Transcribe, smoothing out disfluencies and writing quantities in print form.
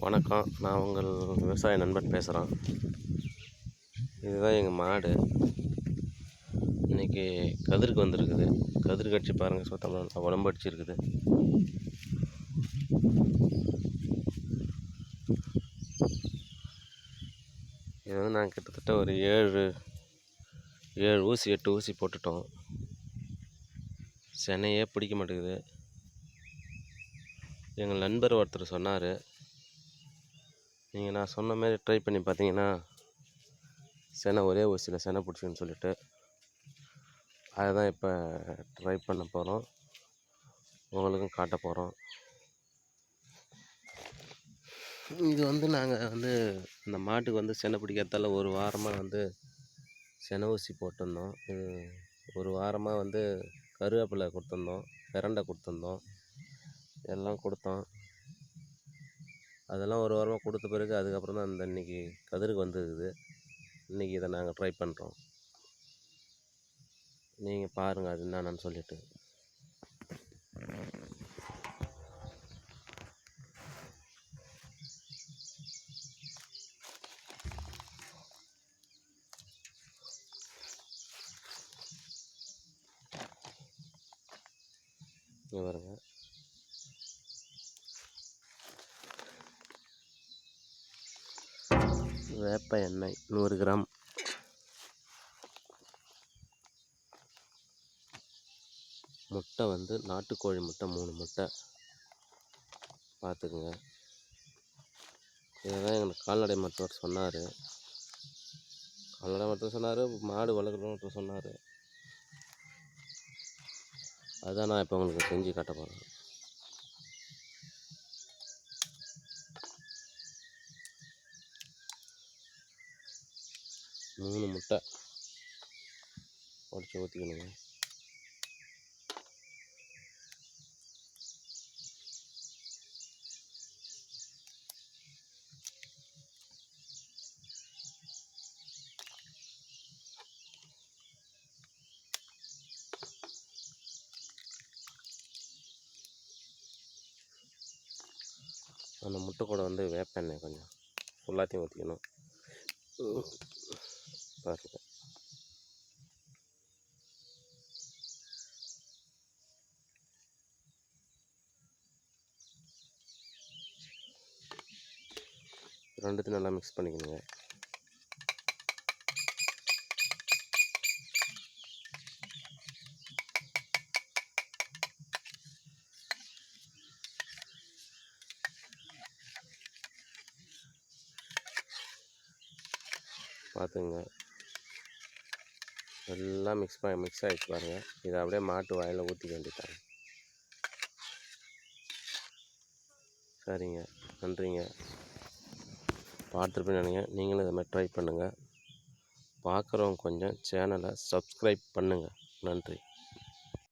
வணக்கம். நான் உங்கள் விவசாய நண்பன் பேசுகிறேன். இதுதான் எங்கள் மாடு. இன்றைக்கி கதிருக்கு வந்திருக்குது. கதிர் கடிச்சு பாருங்கள், சுத்தமாக உடம்பு அடிச்சிருக்குது. இது வந்து நாங்கள் கிட்டத்தட்ட ஒரு 7 ஊசி 8 ஊசி போட்டுட்டோம். செனையே பிடிக்க மாட்டேங்குது. எங்கள் நண்பர் ஒருத்தர் சொன்னார், நீங்கள் நான் சொன்ன மாதிரி ட்ரை பண்ணி பார்த்தீங்கன்னா செனை ஒரே ஊசியில் செனை பிடிச்சின்னு சொல்லிட்டு அதை தான் இப்போ ட்ரை பண்ண போகிறோம். உங்களுக்கும் காட்ட போகிறோம். இது வந்து நாங்கள் வந்து இந்த மாட்டுக்கு வந்து செனை பிடிக்கிறதால ஒரு வாரமாக வந்து செனை ஊசி போட்டிருந்தோம். ஒரு வாரமாக வந்து கருவேப்பிலை கொடுத்துருந்தோம், பிரண்டை கொடுத்துருந்தோம், எல்லாம் கொடுத்தோம். அதெல்லாம் ஒரு வாரமாக கொடுத்த பிறகு அதுக்கப்புறம் தான் இந்த இன்றைக்கி கதிருக்கு வந்துருக்குது. இன்றைக்கி இதை நாங்கள் ட்ரை பண்ணுறோம். நீங்கள் பாருங்கள் அது என்னன்னு சொல்லிட்டு. இங்கே பாருங்க, வேப்ப எண்ணெய் 100 கிராம், முட்டை வந்து நாட்டுக்கோழி முட்டை 3 முட்டை பார்த்துக்குங்க. இதுதான் எங்களுக்கு கால்நடை மருத்துவர் சொன்னார். மாடு வளர்க்குறவங்க சொன்னார். அதான் நான் இப்போ உங்களுக்கு செஞ்சு காட்ட போகிறேன். மூணு முட்டை உடச்சி ஊற்றிக்கணுங்க. அந்த முட்டை கூட வந்து வேப்பெண்ணெய் கொஞ்சம் ஃபுல்லாத்தையும் ஊற்றிக்கணும். பாருங்க, ரெண்டுத்தையும் நல்லா மிக்ஸ் பண்ணிக்கணுங்க. பார்த்துங்க, எல்லாம் மிக்ஸ் ஆகிடுச்சு பாருங்கள். இதை அப்படியே மாட்டு வாயில் ஊற்றிக்க வேண்டியதாங்க. சரிங்க, நன்றிங்க. பார்த்துருப்பேன்னு நினைக்கிறேன். நீங்களும் இதை மாதிரி ட்ரை பண்ணுங்கள். பார்க்குறவங்க கொஞ்சம் சேனலை சப்ஸ்கிரைப் பண்ணுங்கள். நன்றி.